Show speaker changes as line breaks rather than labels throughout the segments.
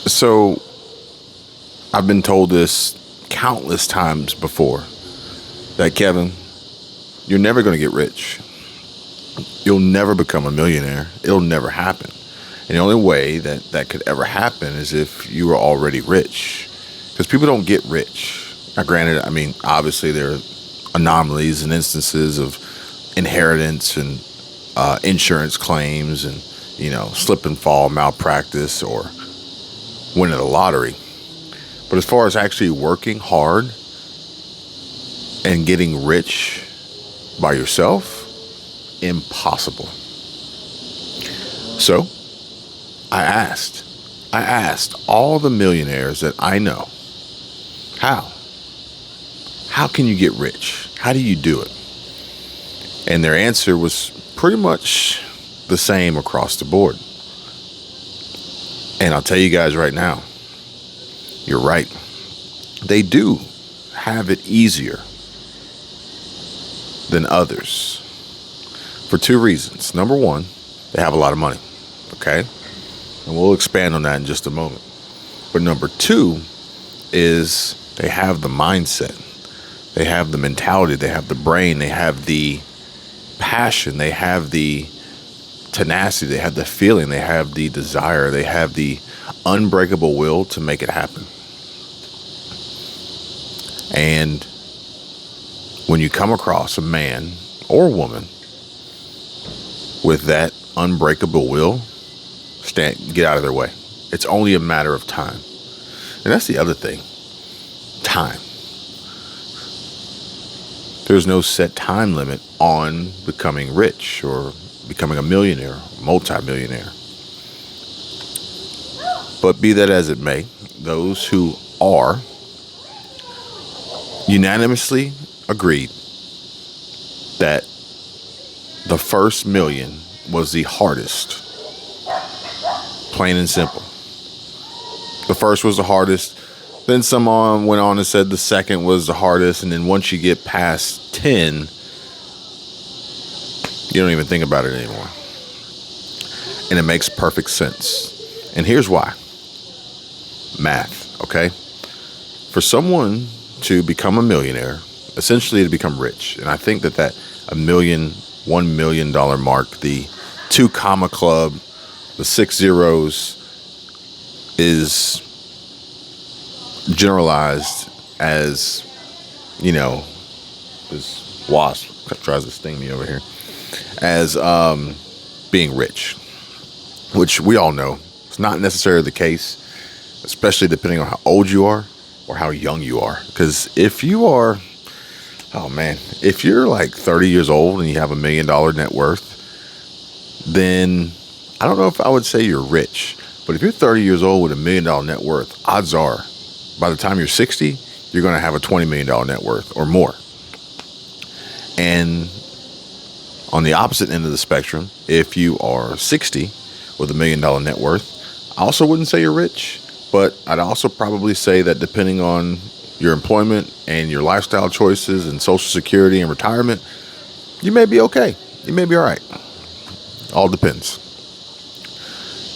So I've been told this countless times before that, Kevin, you're never going to get rich. You'll never become a millionaire. It'll never happen. And the only way that could ever happen is if you were already rich. Because people don't get rich. Now, granted, I mean, obviously there are anomalies and instances of inheritance and insurance claims and, slip and fall, malpractice, or winning the lottery. But as far as actually working hard and getting rich by yourself, impossible. So I asked all the millionaires that I know, how can you get rich? How do you do it? And their answer was pretty much the same across the board. And I'll tell you guys right now, you're right. They do have it easier than others for two reasons. Number one, they have a lot of money. Okay? And we'll expand on that in just a moment. But number two is they have the mindset. They have the mentality. They have the brain. They have the passion. They have the tenacity. They have the feeling. They have the desire. They have the unbreakable will to make it happen. And when you come across a man or woman with that unbreakable will, get out of their way. It's only a matter of time. And that's the other thing. Time. There's no set time limit on becoming rich or becoming a millionaire, multimillionaire. But be that as it may, those who are unanimously agreed that the first million was the hardest. Plain and simple. The first was the hardest. Then someone went on and said the second was the hardest. And then once you get past 10, you don't even think about it anymore. And it makes perfect sense. And here's why. Math, okay? For someone to become a millionaire, essentially to become rich, and I think that $1 million mark, the 2 comma club, the 6 zeros, is generalized as, this wasp tries to sting me over here, as being rich, which we all know is not necessarily the case, especially depending on how old you are or how young you are. Because if you are, if you're like 30 years old and you have $1 million net worth, then I don't know if I would say you're rich. But if you're 30 years old with $1 million net worth, odds are by the time you're 60, you're going to have a $20 million net worth or more. And on the opposite end of the spectrum, if you are 60 with $1 million net worth, I also wouldn't say you're rich, but I'd also probably say that depending on your employment and your lifestyle choices and Social Security and retirement, you may be okay. You may be all right. All depends.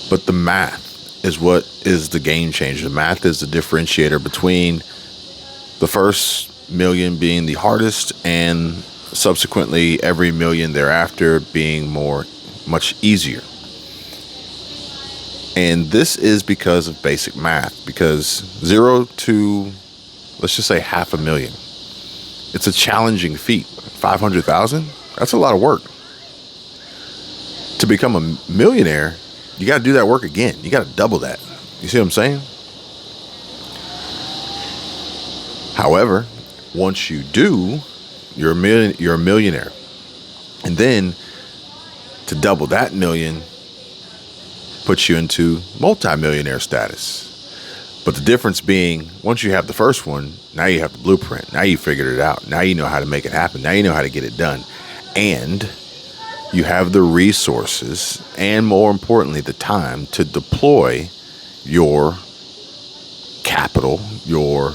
But the math is what is the game changer. The math is the differentiator between the first million being the hardest and subsequently every million thereafter being much easier. And this is because of basic math, because 0 to, let's just say, $500,000. It's a challenging feat. 500,000, that's a lot of work. To become a millionaire, you got to do that work again. You got to double that. You see what I'm saying? However, once you do, you're a millionaire. And then to double that million puts you into multi-millionaire status. But the difference being, once you have the first one, now you have the blueprint. Now you figured it out. Now you know how to make it happen. Now you know how to get it done. And you have the resources and, more importantly, the time to deploy your capital, your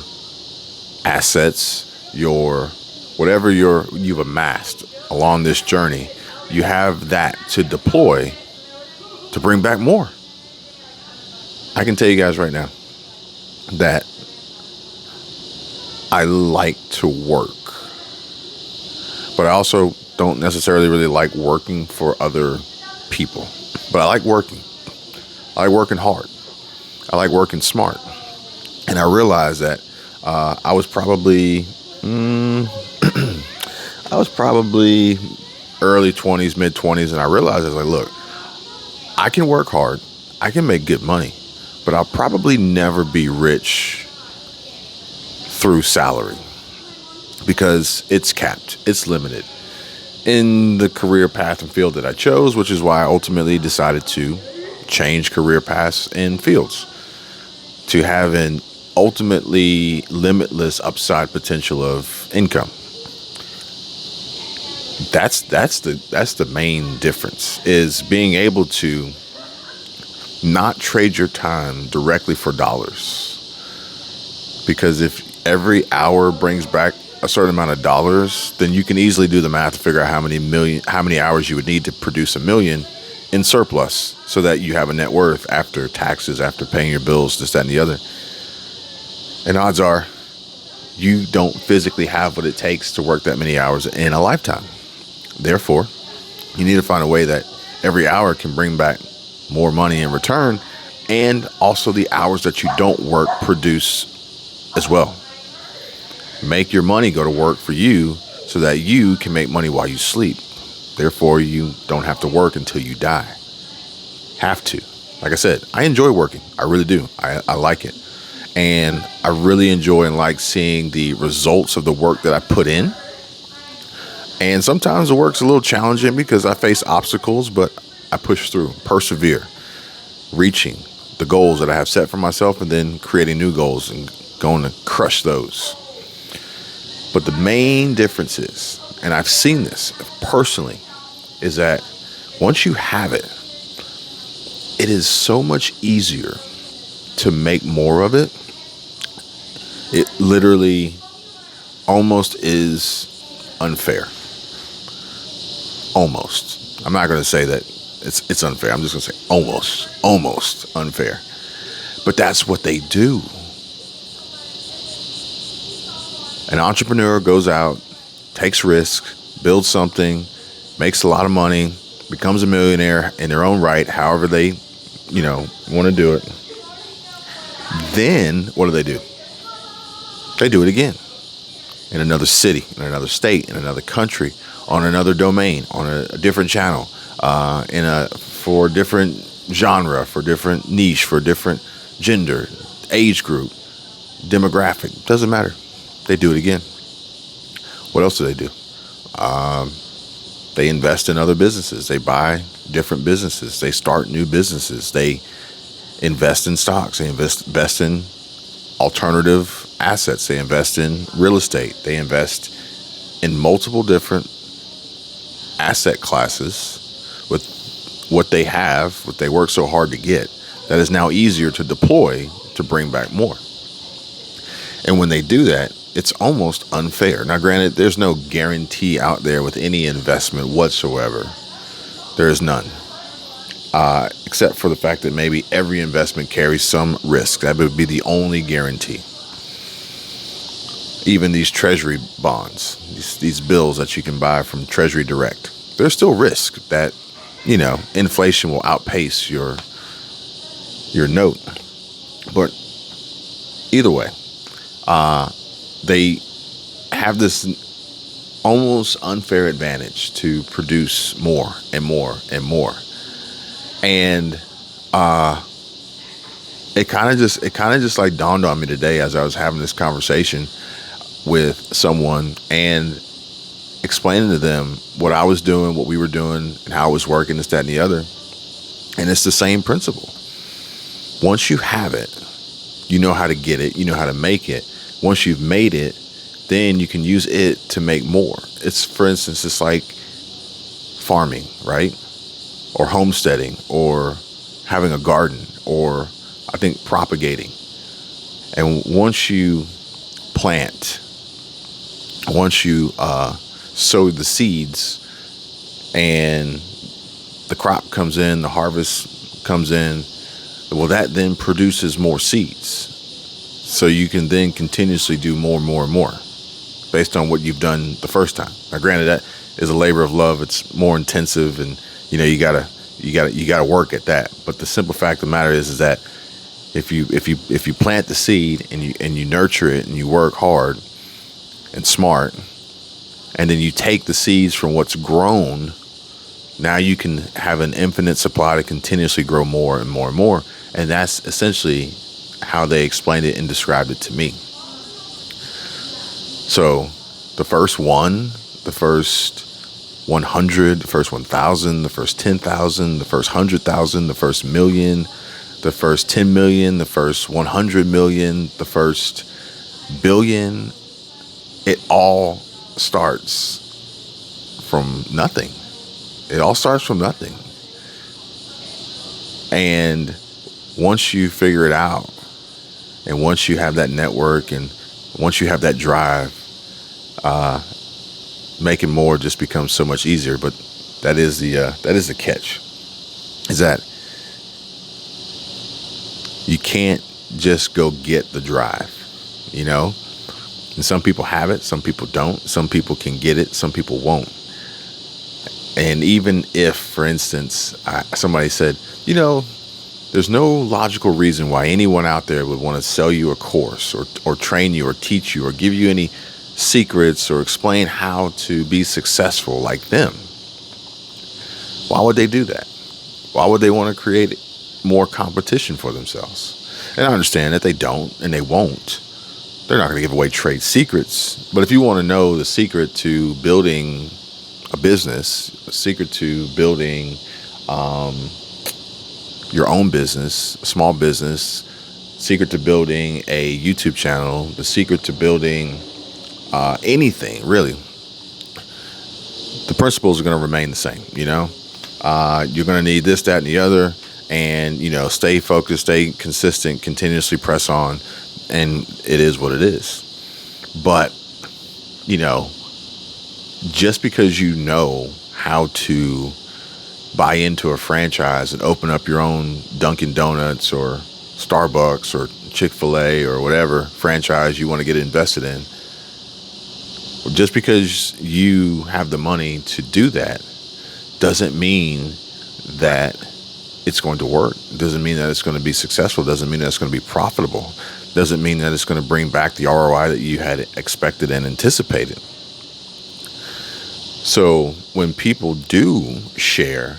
assets, your whatever you've amassed along this journey. You have that to deploy to bring back more. I can tell you guys right now that I like to work, but I also don't necessarily really like working for other people. But I like working. I like working hard. I like working smart. And I realized that I was probably early 20s, mid 20s, and I realized I was like, look, I can work hard, I can make good money, but I'll probably never be rich through salary because it's capped, it's limited in the career path and field that I chose, which is why I ultimately decided to change career paths and fields to have an ultimately limitless upside potential of income. That's the main difference, is being able to not trade your time directly for dollars. Because if every hour brings back a certain amount of dollars, then you can easily do the math to figure out how many hours you would need to produce $1 million in surplus, so that you have a net worth after taxes, after paying your bills, this, that, and the other. And odds are you don't physically have what it takes to work that many hours in a lifetime. Therefore, you need to find a way that every hour can bring back more money in return, and also the hours that you don't work produce as well. Make your money go to work for you so that you can make money while you sleep. Therefore, you don't have to work until you die. Have to. Like I said, I enjoy working. I really do. I like it. And I really enjoy and like seeing the results of the work that I put in. And sometimes the work's a little challenging because I face obstacles, but I push through, persevere, reaching the goals that I have set for myself, and then creating new goals and going to crush those. But the main difference is, and I've seen this personally, is that once you have it, it is so much easier to make more of it. It literally almost is unfair. Almost. I'm not going to say that it's unfair. I'm just going to say almost unfair. But that's what they do. An entrepreneur goes out, takes risks, builds something, makes a lot of money, becomes a millionaire in their own right, however they, want to do it. Then what do? They do it again in another city, in another state, in another country, on another domain, on a different channel, for a different genre, for different niche, for different gender, age group, demographic. Doesn't matter. They do it again. What else do? They invest in other businesses. They buy different businesses. They start new businesses. They invest in stocks. They invest in alternative assets. They invest in real estate. They invest in multiple different asset classes with what they have, what they work so hard to get, that is now easier to deploy to bring back more. And when they do that, it's almost unfair. Now, granted, there's no guarantee out there with any investment whatsoever. There is none. Except for the fact that maybe every investment carries some risk. That would be the only guarantee. Even these treasury bonds, these bills that you can buy from Treasury Direct, there's still risk that, inflation will outpace your note. But either way, they have this almost unfair advantage to produce more and more and more. And it kind of just like dawned on me today as I was having this conversation with someone and explaining to them what I was doing, what we were doing, and how it was working, this, that, and the other. And it's the same principle. Once you have it, you know how to get it, you know how to make it. Once you've made it, then you can use it to make more. For instance, it's like farming, right? Or homesteading, or having a garden, or I think propagating. And once you plant, once you sow the seeds and the crop comes in, the harvest comes in, Well, that then produces more seeds. So you can then continuously do more and more and more based on what you've done the first time. Now, granted, that is a labor of love. It's more intensive, and you gotta work at that. But the simple fact of the matter is that if you plant the seed and you nurture it and you work hard and smart, and then you take the seeds from what's grown, now you can have an infinite supply to continuously grow more and more and more. And that's essentially how they explained it and described it to me. So the first one, the first 100, the first 1,000, the first 10,000, the first 100,000, the first million, the first 10 million, the first 100 million, the first billion, it all starts from nothing. It all starts from nothing. And once you figure it out, and once you have that network, and once you have that drive, making more just becomes so much easier. But that is the catch, is that you can't just go get the drive, And some people have it, some people don't. Some people can get it, some people won't. And even if, for instance, somebody said, there's no logical reason why anyone out there would want to sell you a course or train you or teach you or give you any secrets or explain how to be successful like them. Why would they do that? Why would they want to create more competition for themselves? And I understand that they don't and they won't. They're not going to give away trade secrets. But if you want to know the secret to building a business, a secret to building your own business, a small business, secret to building a YouTube channel, the secret to building anything, really, the principles are going to remain the same. You're going to need this, that, and the other, and stay focused, stay consistent, continuously press on, and it is what it is. But just because you know how to buy into a franchise and open up your own Dunkin' Donuts or Starbucks or Chick-fil-A or whatever franchise you want to get invested in, just because you have the money to do that doesn't mean that it's going to work. Doesn't mean that it's going to be successful. Doesn't mean that it's going to be profitable. Doesn't mean that it's going to bring back the ROI that you had expected and anticipated. So when people do share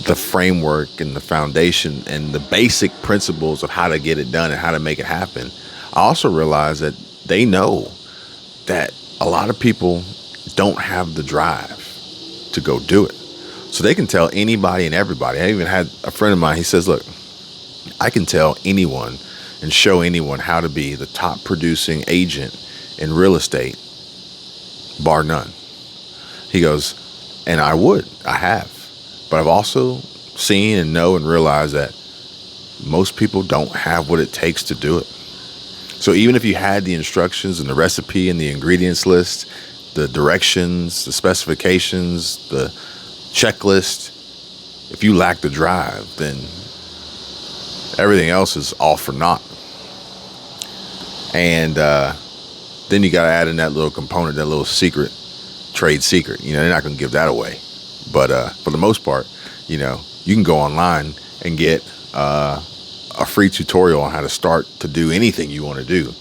the framework and the foundation and the basic principles of how to get it done and how to make it happen, I also realize that they know that a lot of people don't have the drive to go do it. So they can tell anybody and everybody. I even had a friend of mine, he says, look, I can tell anyone and show anyone how to be the top producing agent in real estate, bar none. He goes, and I have. But I've also seen and know and realized that most people don't have what it takes to do it. So even if you had the instructions and the recipe and the ingredients list, the directions, the specifications, the checklist, if you lack the drive, then everything else is all for naught. And then you got to add in that little component, that little trade secret. They're not going to give that away. But for the most part, you can go online and get a free tutorial on how to start to do anything you want to do.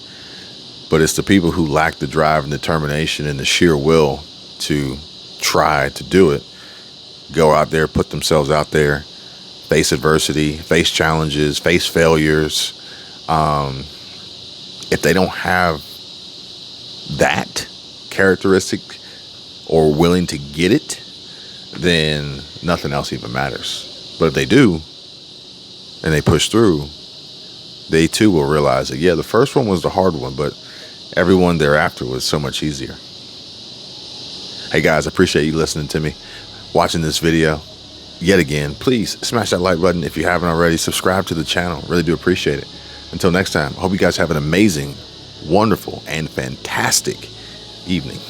But it's the people who lack the drive and determination and the sheer will to try to do it, go out there, put themselves out there, face adversity, face challenges, face failures. If they don't have that characteristic or willing to get it, then nothing else even matters. But if they do, and they push through, they too will realize that, yeah, the first one was the hard one, but everyone thereafter was so much easier. Hey guys, I appreciate you listening to me, watching this video. Yet again, please smash that like button if you haven't already. Subscribe to the channel. Really do appreciate it. Until next time, I hope you guys have an amazing, wonderful, and fantastic evening.